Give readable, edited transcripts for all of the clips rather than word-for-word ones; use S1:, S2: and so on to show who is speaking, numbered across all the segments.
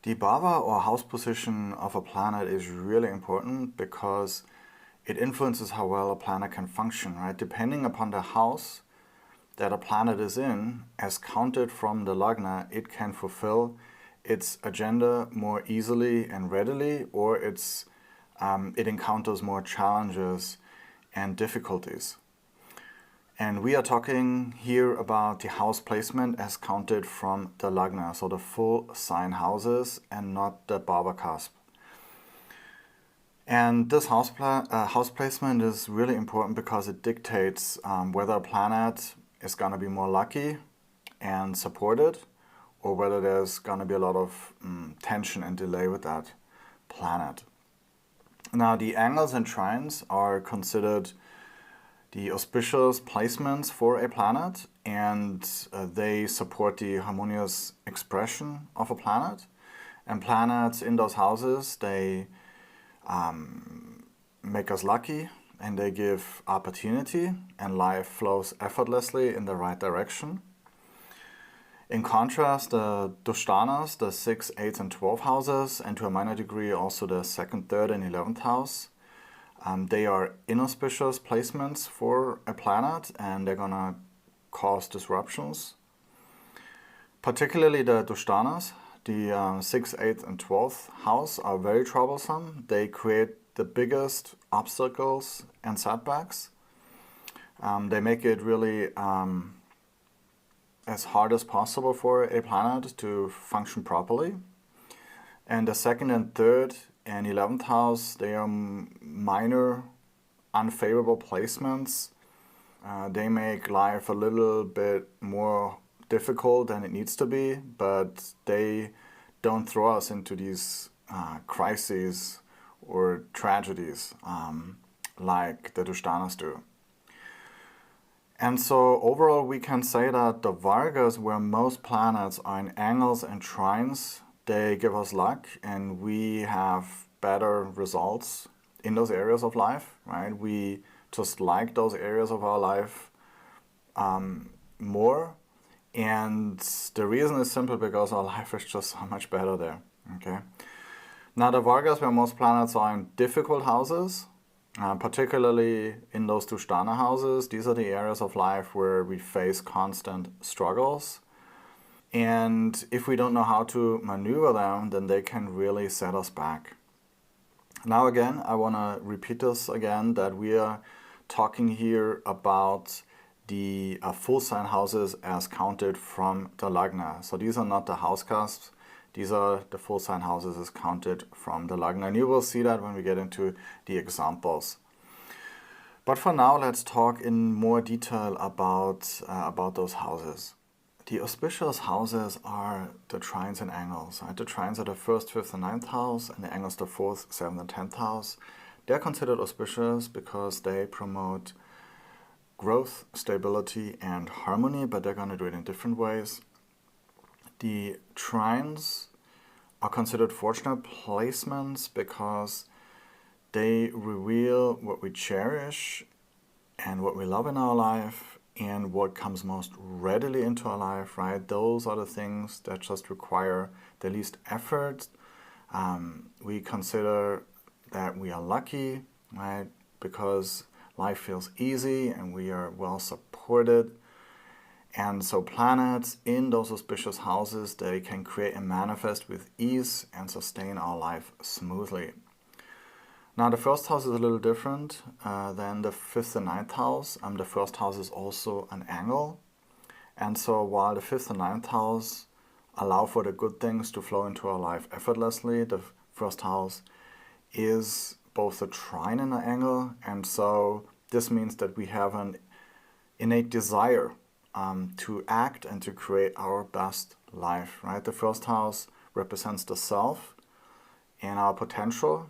S1: The bhava or house position of a planet is really important because it influences how well a planet can function, right? Depending upon the house that a planet is in, as counted from the lagna, it can fulfill its agenda more easily and readily, or it encounters more challenges and difficulties. And we are talking here about the house placement as counted from the lagna, so the full sign houses and not the bhava cusp. And this house placement is really important because it dictates whether a planet is going to be more lucky and supported, or whether there's going to be a lot of tension and delay with that planet. Now, the angles and trines are considered the auspicious placements for a planet, and they support the harmonious expression of a planet. And planets in those houses, they make us lucky, and they give opportunity, and life flows effortlessly in the right direction. In contrast, the dushtanas, the 6, 8, and 12 houses, and to a minor degree also the 2nd, 3rd, and 11th house, they are inauspicious placements for a planet, and they're going to cause disruptions. Particularly the dushtanas, the 6th, 8th, and 12th house are very troublesome. They create the biggest obstacles and setbacks. They make it really as hard as possible for a planet to function properly. And the 2nd and 3rd and 11th house, they are minor unfavorable placements. They make life a little bit more difficult than it needs to be, but they don't throw us into these crises or tragedies like the dushtanas do. And so overall we can say that the vargas, where most planets are in angles and trines, they give us luck, and we have better results in those areas of life, right? We just like those areas of our life more. And the reason is simple, because our life is just so much better there, okay? Now the vargas, where most planets are in difficult houses, particularly in those dushtana houses, these are the areas of life where we face constant struggles. And if we don't know how to maneuver them, then they can really set us back. Now again, I want to repeat this again, that we are talking here about the full sign houses as counted from the lagna. So these are not the house cusps, these are the full sign houses as counted from the lagna. And you will see that when we get into the examples. But for now, let's talk in more detail about those houses. The auspicious houses are the trines and angles. Right? The trines are the 1st, 5th, and 9th house, and the angles the 4th, 7th, and 10th house. They're considered auspicious because they promote growth, stability, and harmony, but they're going to do it in different ways. The trines are considered fortunate placements because they reveal what we cherish and what we love in our life, and what comes most readily into our life, right? Those are the things that just require the least effort. We consider that we are lucky, right? Because life feels easy and we are well supported. And so planets in those auspicious houses, they can create and manifest with ease and sustain our life smoothly. Now the 1st house is a little different than the 5th and 9th house. The 1st house is also an angle. And so while the 5th and 9th house allow for the good things to flow into our life effortlessly, the 1st house is both a trine and an angle. And so this means that we have an innate desire to act and to create our best life, right? The 1st house represents the self and our potential.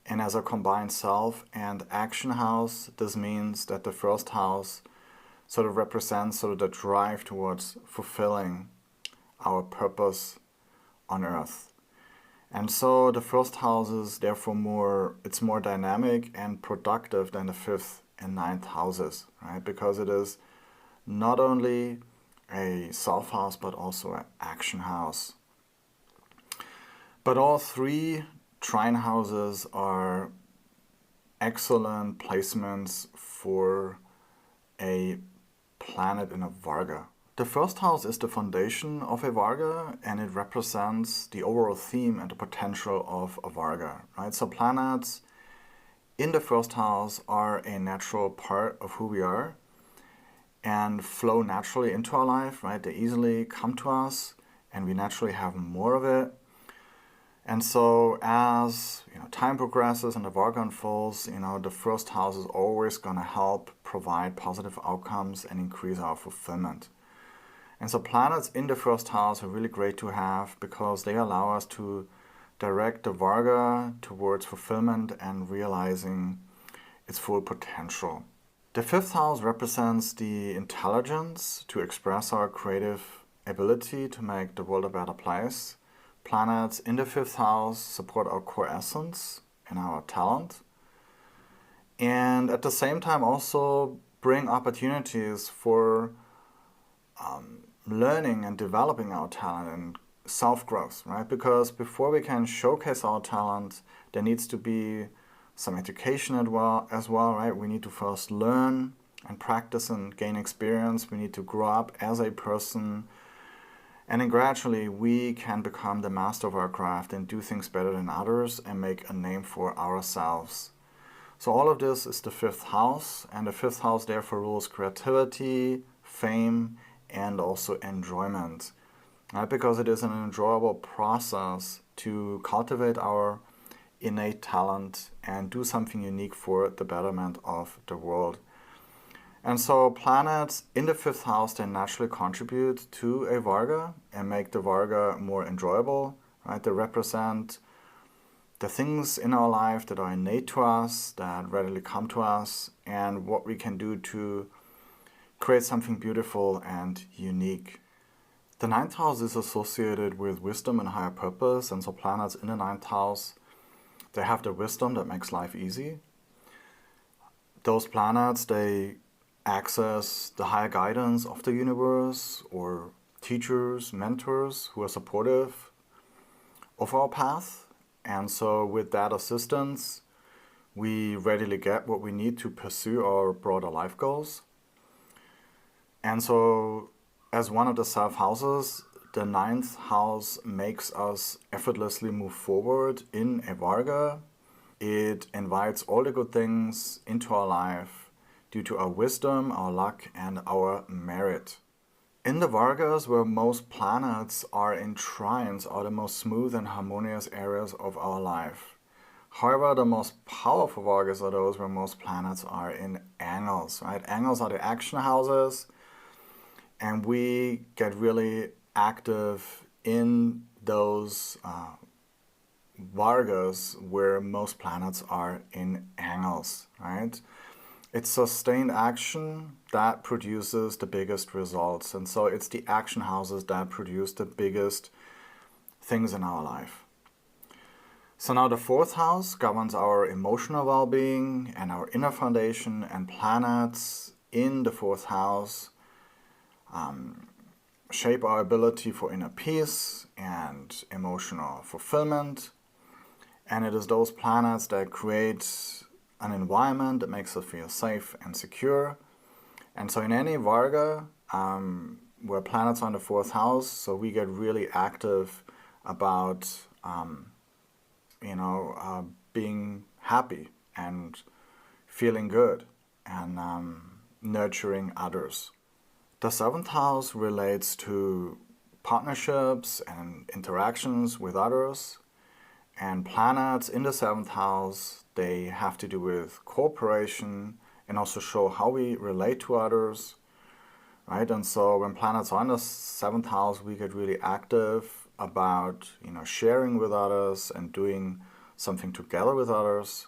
S1: And as a combined self and action house, this means that the 1st house sort of represents sort of the drive towards fulfilling our purpose on earth. And so the 1st house is therefore it's more dynamic and productive than the 5th and 9th houses, right? Because it is not only a self house, but also an action house. But all three trine houses are excellent placements for a planet in a Varga. The first house is the foundation of a Varga, and it represents the overall theme and the potential of a Varga, right? So planets in the first house are a natural part of who we are and flow naturally into our life, right? They easily come to us and we naturally have more of it. And so as time progresses and the Varga unfolds, the first house is always going to help provide positive outcomes and increase our fulfillment. And so planets in the first house are really great to have because they allow us to direct the Varga towards fulfillment and realizing its full potential. The fifth house represents the intelligence to express our creative ability to make the world a better place. Planets in the fifth house support our core essence and our talent, and at the same time also bring opportunities for learning and developing our talent and self-growth, right? Because before we can showcase our talent, there needs to be some education as well, right? We need to first learn and practice and gain experience. We need to grow up as a person. And then gradually we can become the master of our craft and do things better than others and make a name for ourselves. So all of this is the fifth house, and the fifth house therefore rules creativity, fame, and also enjoyment. Right? Because it is an enjoyable process to cultivate our innate talent and do something unique for the betterment of the world. And so planets in the fifth house, they naturally contribute to a Varga and make the Varga more enjoyable, right? They represent the things in our life that are innate to us, that readily come to us, and what we can do to create something beautiful and unique. The ninth house is associated with wisdom and higher purpose, and so planets in the ninth house, they have the wisdom that makes life easy. Those planets, they access the higher guidance of the universe or teachers, mentors who are supportive of our path. And so with that assistance, we readily get what we need to pursue our broader life goals. And so as one of the self houses, the ninth house makes us effortlessly move forward in a Varga. It invites all the good things into our life due to our wisdom, our luck, and our merit. In the Vargas, where most planets are in trines, are the most smooth and harmonious areas of our life. However, the most powerful Vargas are those where most planets are in angles, right? Angles are the action houses, and we get really active in those Vargas where most planets are in angles, right? It's sustained action that produces the biggest results. And so it's the action houses that produce the biggest things in our life. So now the fourth house governs our emotional well-being and our inner foundation, and planets in the fourth house shape our ability for inner peace and emotional fulfillment. And it is those planets that create an environment that makes us feel safe and secure. And so in any Varga, where planets are in the fourth house, so we get really active about, being happy and feeling good and nurturing others. The seventh house relates to partnerships and interactions with others. And planets in the seventh house, they have to do with cooperation and also show how we relate to others, right? And so when planets are in the seventh house, we get really active about, sharing with others and doing something together with others.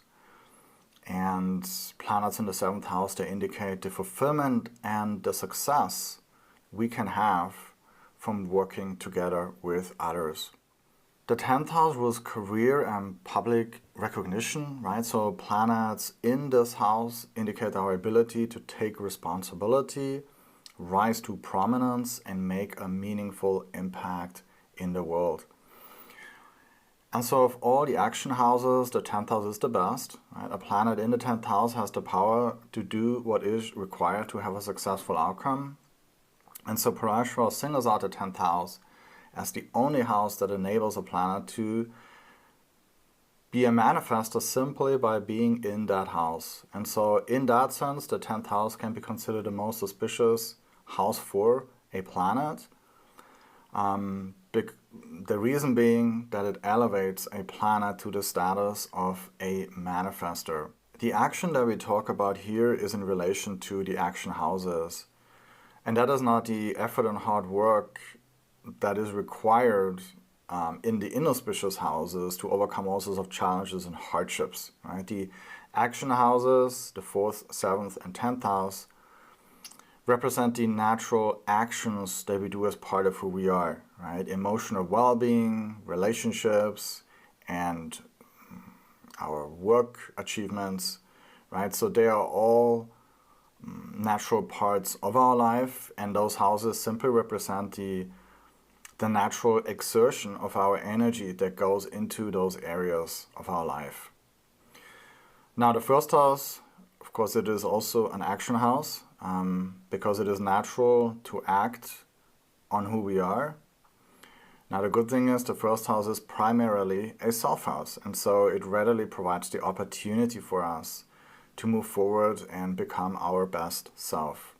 S1: And planets in the seventh house, they indicate the fulfillment and the success we can have from working together with others. The 10th house rules career and public recognition, right? So planets in this house indicate our ability to take responsibility, rise to prominence, and make a meaningful impact in the world. And so of all the action houses, the 10th house is the best. Right? A planet in the 10th house has the power to do what is required to have a successful outcome. And so Parashara singles out the 10th house as the only house that enables a planet to be a manifester simply by being in that house. And so in that sense, the 10th house can be considered the most auspicious house for a planet. The reason being that it elevates a planet to the status of a manifester. The action that we talk about here is in relation to the action houses. And that is not the effort and hard work that is required in the inauspicious houses to overcome all sorts of challenges and hardships. Right? The action houses, the 4th, 7th, and 10th house, represent the natural actions that we do as part of who we are, right? Emotional well-being, relationships, and our work achievements, right? So they are all natural parts of our life, and those houses simply represent the natural exertion of our energy that goes into those areas of our life. Now the 1st house, of course, it is also an action house, because it is natural to act on who we are. Now the good thing is the 1st house is primarily a self house, and so it readily provides the opportunity for us to move forward and become our best self.